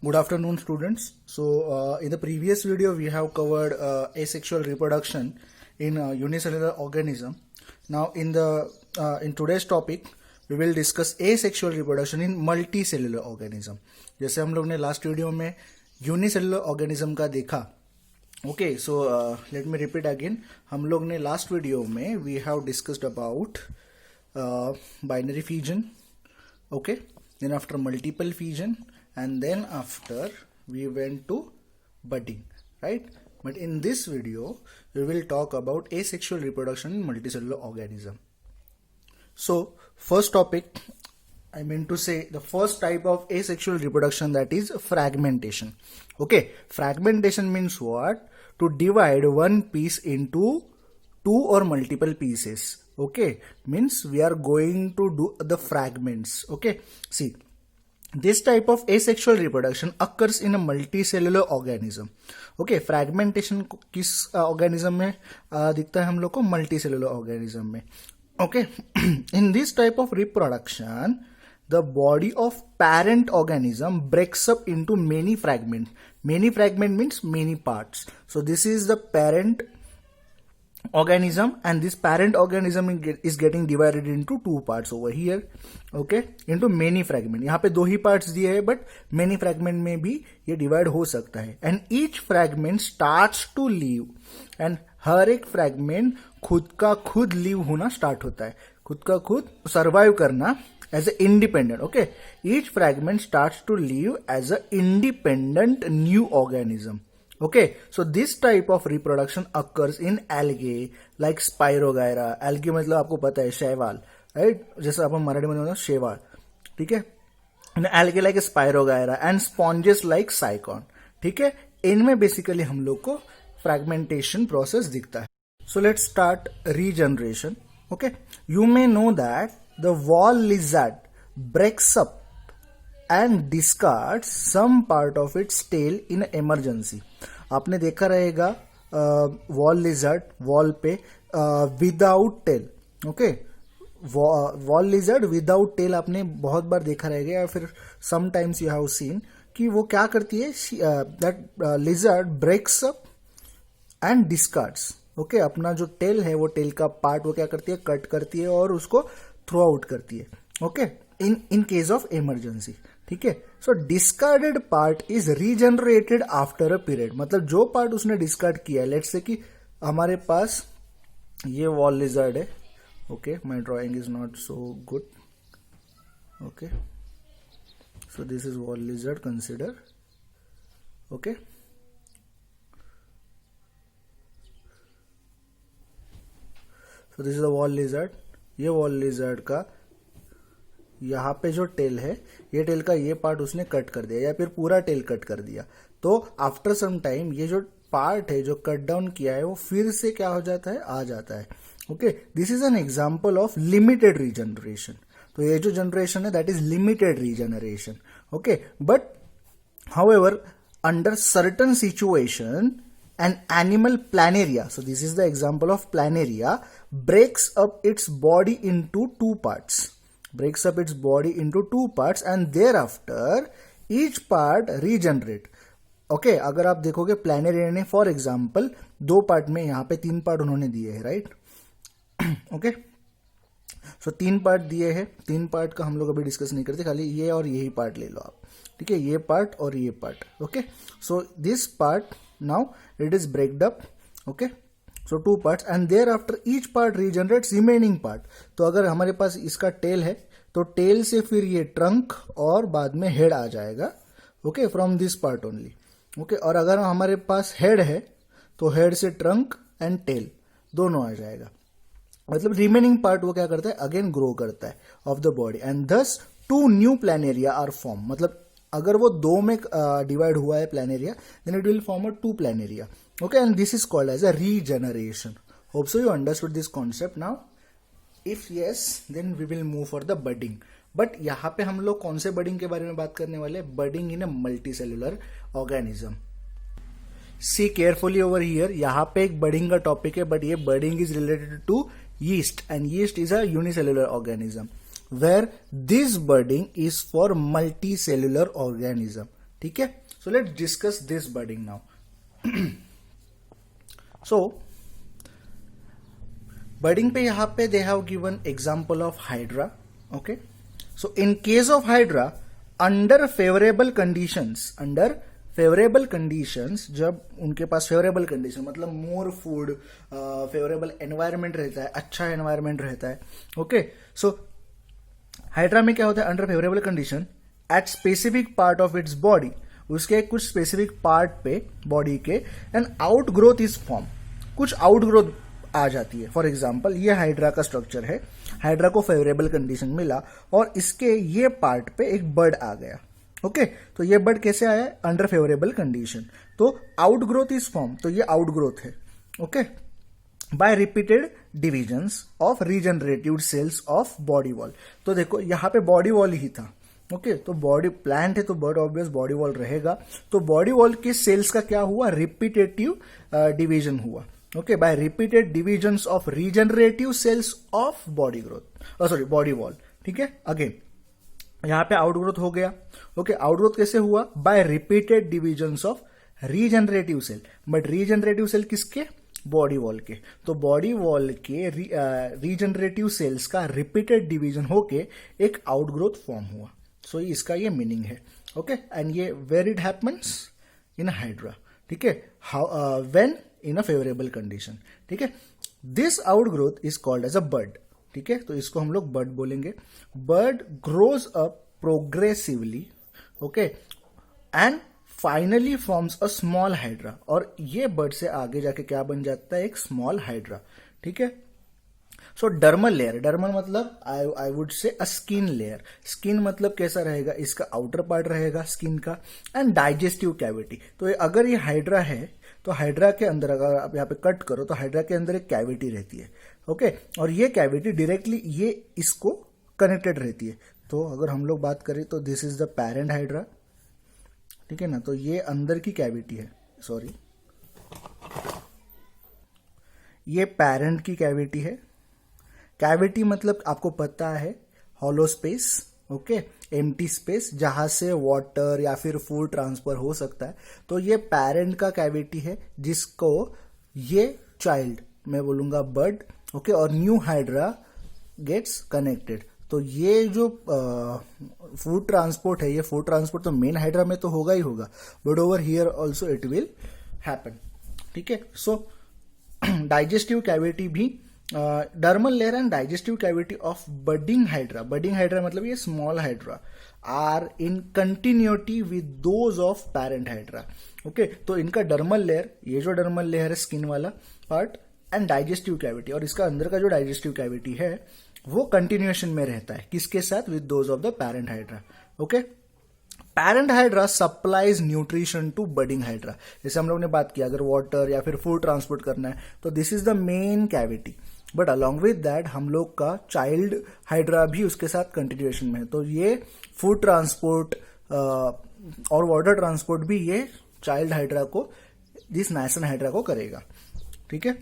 Good afternoon, students. In the previous video, we have covered asexual reproduction in unicellular organism. Now, in today's topic, we will discuss asexual reproduction in multicellular organism. जैसे हम लोग ने last video में unicellular organism का देखा. Okay, so let me repeat again. हम लोग ने लास्ट वीडियो में we have discussed about binary fusion. Okay, then after multiple fusion, and then after we went to budding, right? But in this video we will talk about asexual reproduction in multicellular organism. So first topic, I mean to say the first type of asexual reproduction, that is fragmentation. Okay, fragmentation means what? To divide one piece into two or multiple pieces. Okay, means we are going to do the fragments. Okay, see, this type of asexual reproduction occurs in a multicellular organism. Okay, fragmentation किस organism में दिखता है हम लोग को? Multicellular organism में. Okay, in this type of reproduction, the body of parent organism breaks up into many fragments. Many fragment means many parts. So this is the parent organism, and this parent organism is getting divided into two parts over here. Okay, into many fragment. यहाँ पे दो ही parts दिए हैं, but many fragment में भी ये divide हो सकता है. And each fragment starts to live, and हर एक fragment खुद का खुद live होना start होता है, खुद का खुद survive करना as a independent. Okay, each fragment starts to live as a independent new organism. Okay, so this type of reproduction occurs in algae like Spirogyra. Algae मतलब आपको पता है शैवाल, right? जैसे अपन मराठी में बोलते हैं शैवाल, ठीक है? Algae like Spirogyra and sponges like Cycon. ठीक है? इनमें बेसिकली हम लोग को फ्रैगमेंटेशन प्रोसेस दिखता है. So let's start regeneration. Okay, you may know that the wall lizard breaks up and discards some part of its tail in emergency. आपने देखा रहेगा वॉल लिजर्ड वॉल पे without tail. Okay, wall lizard without tail आपने बहुत बार देखा रहेगा, या फिर समटाइम्स यू हैव सीन कि वो क्या करती है, that lizard breaks up and discards. Okay, अपना जो टेल है वो टेल का पार्ट वो क्या करती है, कट करती है और उसको थ्रो आउट करती है. Okay, in case of emergency. ठीक है, so discarded part is regenerated after a period. मतलब जो पार्ट उसने डिस्कार्ड किया है, लेट्स से कि हमारे पास ये वॉल लिजर्ड है. Okay, my drawing is not so good. Okay, so this is wall lizard, consider. Okay, so this is the wall lizard. ये वॉल लिजर्ड का यहाँ पे जो टेल है, ये टेल का ये पार्ट उसने कट कर दिया, या फिर पूरा टेल कट कर दिया. तो आफ्टर सम टाइम ये जो पार्ट है जो कट डाउन किया है वो फिर से क्या हो जाता है, आ जाता है. Okay, this is an example of limited regeneration. तो ये जो जनरेशन है that is limited regeneration. Okay, but however under certain situation an animal planaria, so this is the example of planaria, breaks up its body into two parts. Breaks up its body into two parts and thereafter each part regenerate. Okay, अगर आप देखोगे Planaria ने for example दो part में, यहाँ पे तीन part उन्होंने दिए हैं, राइट? ओके, सो तीन पार्ट दिए हैं. तीन पार्ट का हम लोग अभी डिस्कस नहीं करते, खाली ये और यही पार्ट ले लो आप. ठीक है, ये पार्ट और ये part. Okay, so this part now it is breaked up. Okay, so two parts and thereafter each part regenerates remaining part. तो अगर हमारे पास इसका टेल है तो टेल से फिर ये ट्रंक और बाद में हेड आ जाएगा. Okay, from this part only. Okay, और अगर हमारे पास हेड है तो हेड से ट्रंक एंड टेल दोनों आ जाएगा. मतलब रिमेनिंग पार्ट वो क्या करता है, अगेन ग्रो करता है of the body, and thus two new planaria are form. मतलब अगर वो दो में डिवाइड हुआ है planaria, then it will form a two planaria. Okay, and this is called as a regeneration. Hope so you understood this concept now. If yes, then we will move for the budding. But यहाँ पे हम लोग कौन से budding के बारे में बात करने वाले हैं? Budding in a multicellular organism. See carefully over here, यहाँ पे एक बडिंग का टॉपिक है, बट ये budding is related to yeast, and yeast is a unicellular organism where this budding is for multicellular organism. ठीक है. So let's discuss this budding now. So budding पे यहां पे they have given example of hydra. Okay. So in case of hydra, under favourable conditions, जब उनके पास favourable condition मतलब more food, favourable environment रहता है, अच्छा एनवायरमेंट रहता है. ओके. सो हाइड्रा में क्या होता है, under favourable condition at specific part of its body, उसके कुछ स्पेसिफिक पार्ट पे बॉडी के an out growth is form, कुछ आउट ग्रोथ आ जाती है. फॉर एग्जाम्पल ये हाइड्रा का स्ट्रक्चर है, हाइड्रा को फेवरेबल कंडीशन मिला और इसके ये पार्ट पे एक बर्ड आ गया. ओके. तो ये बर्ड कैसे आया, अंडर फेवरेबल कंडीशन, तो आउट ग्रोथ इज फॉर्म, तो ये आउट ग्रोथ है. Okay. By repeated divisions of regenerative cells of body wall. तो देखो यहां पे बॉडी वॉल ही था. ओके. तो बॉडी प्लांट है तो बर्ड ऑब्वियस बॉडी वॉल रहेगा. तो बॉडी वॉल के सेल्स का क्या हुआ, रिपीटेटिव डिवीजन हुआ. Okay. By repeated divisions of regenerative cells of body body wall. ठीक है. अगेन यहां पे आउट ग्रोथ हो गया. ओके. आउट ग्रोथ कैसे हुआ, by repeated divisions of regenerative cell. But regenerative cell किसके, बॉडी वॉल के. तो बॉडी वॉल के रीजनरेटिव सेल्स का रिपीटेड डिवीजन होके एक आउट ग्रोथ फॉर्म हुआ. सो इसका ये मीनिंग है. ओके. एंड ये where it happens, in hydra. ठीक है. When in a favourable condition. ठीक है. This out growth is called as a bird. ठीक है. तो इसको हम लोग बर्ड बोलेंगे. Bird grows up progressively. Okay. And finally forms a small hydra. और ये बर्ड से आगे जाके क्या बन जाता है, एक स्मॉल हाइड्रा. ठीक है. सो डर्मल लेयर, डर्मल मतलब I would say a skin layer. Skin मतलब कैसा रहेगा, इसका आउटर पार्ट रहेगा स्किन का. And digestive cavity. तो अगर ये हाइड्रा है तो हाइड्रा के अंदर अगर आप यहाँ पे कट करो तो हाइड्रा के अंदर एक कैविटी रहती है. ओके. और ये कैविटी डायरेक्टली ये इसको कनेक्टेड रहती है. तो अगर हम लोग बात करें तो this is the parent hydra. ठीक है ना. तो ये अंदर की कैविटी है, सॉरी ये पेरेंट की कैविटी है. कैविटी मतलब आपको पता है hollow space. Okay. Empty space जहां से वाटर या फिर फूड ट्रांसफर हो सकता है. तो ये पेरेंट का कैविटी है जिसको ये चाइल्ड, मैं बोलूंगा बर्ड. ओके. और न्यू हाइड्रा गेट्स कनेक्टेड. तो ये जो फूड ट्रांसपोर्ट है, ये फूड ट्रांसपोर्ट तो मेन हाइड्रा में तो होगा ही होगा, but over here also it will happen. ठीक है. सो डाइजेस्टिव कैविटी भी, dermal layer and digestive cavity of budding hydra. Budding hydra मतलब ये small hydra are in continuity with those of parent hydra. Okay. तो इनका dermal layer, ये जो dermal layer है स्किन वाला पार्ट, एंड डाइजेस्टिव कैविटी, और इसका अंदर का जो डाइजेस्टिव कैविटी है वो कंटिन्यूएशन में रहता है किसके साथ, with those of the parent hydra. Okay. Parent hydra supplies nutrition to budding hydra. जैसे हम लोग ने बात किया अगर वाटर या फिर फूड ट्रांसपोर्ट करना है तो this is the main cavity. But along with that हम लोग का चाइल्ड हाइड्रा भी उसके साथ कंटिन्यूएशन में है. तो ये फूड ट्रांसपोर्ट और वाटर ट्रांसपोर्ट भी ये चाइल्ड हाइड्रा को, दिस नायसन हाइड्रा को करेगा. ठीक है.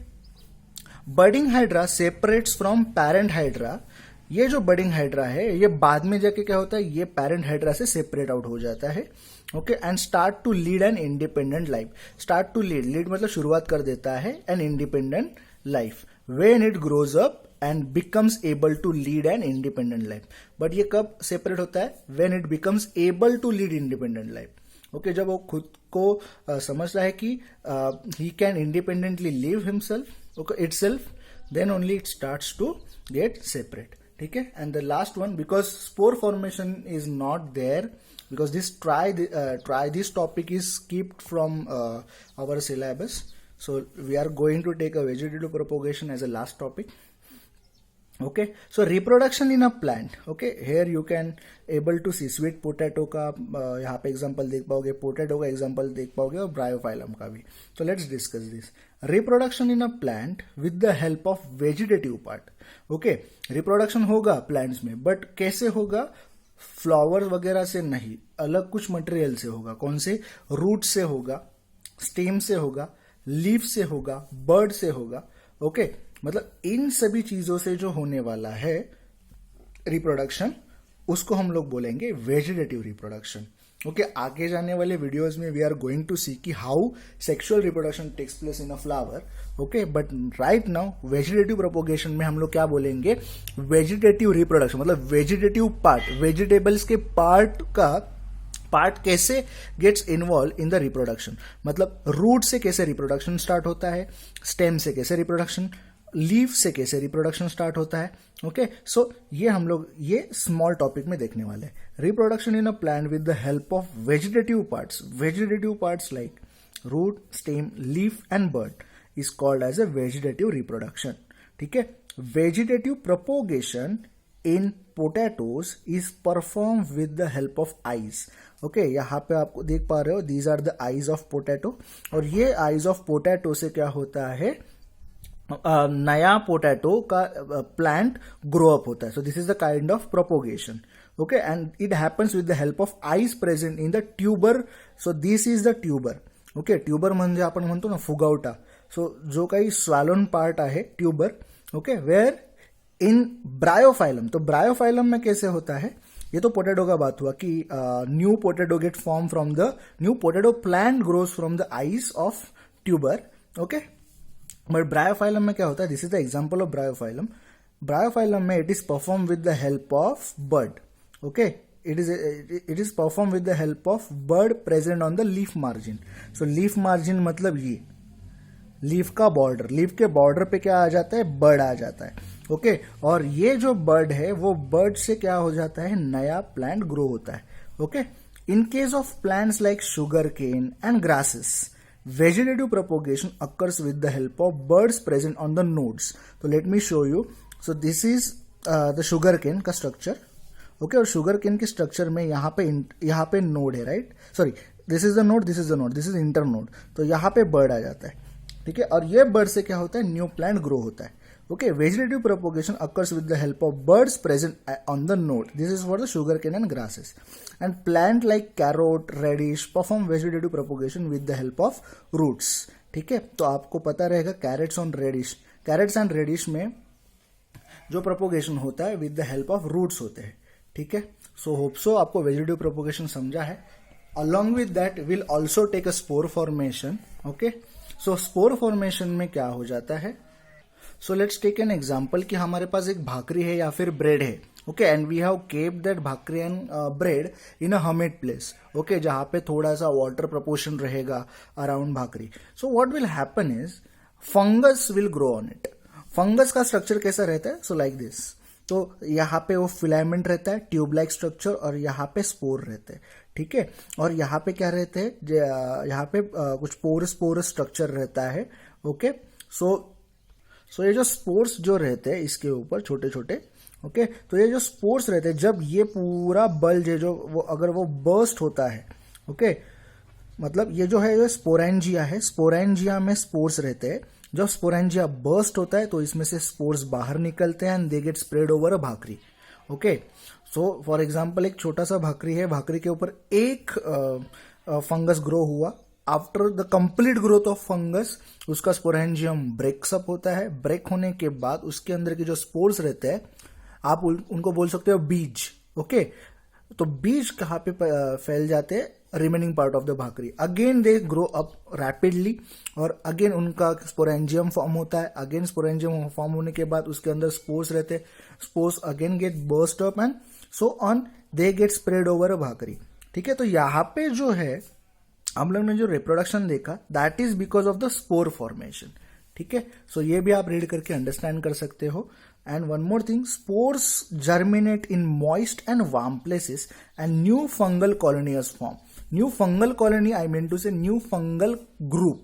Budding hydra separates from parent hydra. ये जो बडिंग हाइड्रा है ये बाद में जाके क्या होता है, ये पेरेंट हाइड्रा से सेपरेट आउट हो जाता है. Okay. And start to lead an independent life. Start to lead, lead मतलब शुरुआत कर देता है an independent life when it grows up and becomes able to lead an independent life. But ये कब सेपरेट होता है, when it becomes able to lead independent life. Okay. जब वो खुद को समझता है कि he can independently live himself, okay, itself, then only it starts to get separate. ठीक है. And the last one, because spore formation is not there, because this topic is skipped from our syllabus, so we are going to take a vegetative propagation as a last topic. Okay, so reproduction in a plant. Okay, here you can able to see sweet potato का यहाँ पे example देख पाओगे, potato का example देख पाओगे और bryophyllum का भी. So let's discuss this. Reproduction in a plant with the help of vegetative part. Okay, reproduction होगा plants में, but कैसे होगा, फ्लावर वगैरह से नहीं, अलग कुछ मटेरियल से होगा. कौन से, रूट से होगा, स्टेम से होगा, लीफ से होगा, बर्ड से होगा. ओके, मतलब इन सभी चीजों से जो होने वाला है रिप्रोडक्शन, उसको हम लोग बोलेंगे वेजिटेटिव रिप्रोडक्शन. ओके आगे जाने वाले वीडियोस में we are going to see कि how sexual reproduction takes place in a flower. Okay but right now vegetative propagation में हम लोग क्या बोलेंगे, वेजिटेटिव रिप्रोडक्शन मतलब वेजिटेटिव पार्ट, वेजिटेबल्स के पार्ट कैसे gets involve in the reproduction. मतलब रूट से कैसे रिप्रोडक्शन स्टार्ट होता है, स्टेम से कैसे रिप्रोडक्शन, लीफ से कैसे रिप्रोडक्शन स्टार्ट होता है. ओके सो ये हम लोग ये स्मॉल टॉपिक में देखने वाले हैं. Reproduction in a plant with the help of vegetative parts like root, stem, leaf and bird is called as a vegetative reproduction. ठीक है, vegetative propagation in potatoes is perform with the help of eyes. Okay यहाँ पे आपको देख पा रहे हो, these are the eyes of potato. और ये आईज ऑफ पोटैटो से क्या होता है, नया पोटैटो का प्लांट ग्रो अप होता है. So this is the kind of propagation. Okay and it happens with the help of eyes present in the tuber. So this is the tuber. Okay tuber म्हणजे आपण म्हणतो ना फुगवटा. सो जो काही स्वॅलोन पार्ट आहे tuber. Okay where in bryophyllum. तो ब्रायोफाइलम में कैसे होता है, ये तो पोटैटो का बात हुआ कि new potato get form from the new potato plant grows from the eyes of tuber. Okay but bryophyllum में क्या होता है, this is the example of bryophyllum. Bryophyllum में it is perform with the help of bud. Okay it is perform with the help of bud present on the leaf margin. So leaf margin मतलब ये leaf का border, leaf के border पे क्या आ जाता है, bird आ जाता है. ओके और ये जो बर्ड है वो बर्ड से क्या हो जाता है, नया प्लांट ग्रो होता है. Okay in case of plants like sugar cane and grasses, vegetative propagation occurs with the help of birds present on the nodes. So let me show you. So this is the sugar cane का structure. Okay और sugar cane के structure में यहाँ पे node है, right? Sorry, this is the node, this is the node, this is internode. तो यहाँ पे bird आ जाता है. ठीक है और ये bird से क्या होता है, new plant grow होता है. Okay, vegetative propagation occurs with the help of birds present on the node. This is for the sugarcane and grasses. And plant like carrot, radish perform vegetative propagation with the help of roots. ठीक है तो आपको पता रहेगा carrots and radish में जो propagation होता है with the help of roots होते हैं. ठीक है so hope so आपको vegetative propagation समझा है. Along with that we'll also take a spore formation. Okay so spore formation में क्या हो जाता है, so let's take an example कि हमारे पास एक भाकरी है या फिर ब्रेड है. Okay and we have kept that bhakri and bread in a humid place. Okay जहां पे थोड़ा सा वाटर प्रपोर्शन रहेगा around bhakri. So what will happen is fungus will grow on it. Fungus का स्ट्रक्चर कैसा रहता है, सो लाइक दिस. तो यहाँ पे वो फिलामेंट रहता है, ट्यूब लाइक स्ट्रक्चर, और यहाँ पे स्पोर रहते हैं. ठीक है और यहाँ पे क्या रहते हैं, यहाँ पे कुछ पोरस स्ट्रक्चर रहता है. ओके सो ये जो स्पोर्स जो रहते हैं इसके ऊपर छोटे छोटे. ओके तो ये जो स्पोर्स रहते हैं, जब ये पूरा बल्ज है जो वो अगर वो बर्स्ट होता है. ओके मतलब ये जो है ये स्पोरेंजिया है, स्पोरेंजिया में स्पोर्स रहते हैं. जब स्पोरेंजिया बर्स्ट होता है तो इसमें से स्पोर्स बाहर निकलते हैं and they get spread over a bhakri. Okay so for example एक छोटा सा भाकरी है, भाकरी के ऊपर एक फंगस ग्रो हुआ. After the complete growth of fungus उसका स्पोरेंजियम ब्रेक्स अप होता है. ब्रेक होने के बाद उसके अंदर के जो स्पोर्स रहते हैं आप उनको बोल सकते हो बीज. ओके तो बीज कहाँ पे फैल जाते हैं, remaining part of the bhakri. Again they grow up rapidly और अगेन उनका स्पोरेंजियम फॉर्म होता है. अगेन स्पोरेंजियम फॉर्म होने के बाद उसके अंदर स्पोर्स रहते हैं. Spores again get burst up and so on they get spread over a bhakri. ठीक है तो यहाँ पे जो है हम लोग ने जो रिप्रोडक्शन देखा that is because of the spore formation. ठीक है सो ये भी आप रीड करके अंडरस्टैंड कर सकते हो. And one more thing, spores germinate in moist and warm places and new fungal colonies form. New fungal colony I mean to say new fungal group.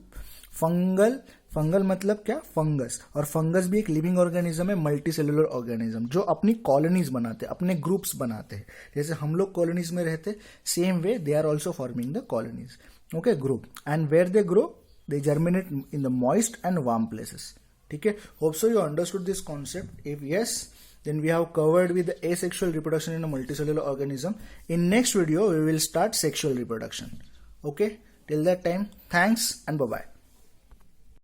Fungal मतलब क्या, फंगस. और फंगस भी एक living organism multicellular सेलुलर ऑर्गेनिज्म जो अपनी colonies बनाते हैं, अपने ग्रुप्स बनाते हैं. जैसे हम लोग कॉलोनीज में रहते, same way they are also forming the colonies. Okay, group, and where they grow, they germinate in the moist and warm places. ठीक है, hope so you understood this concept. If yes, then we have covered with the asexual reproduction in a multicellular organism. In next video, we will start sexual reproduction. Okay, till that time, thanks and bye bye.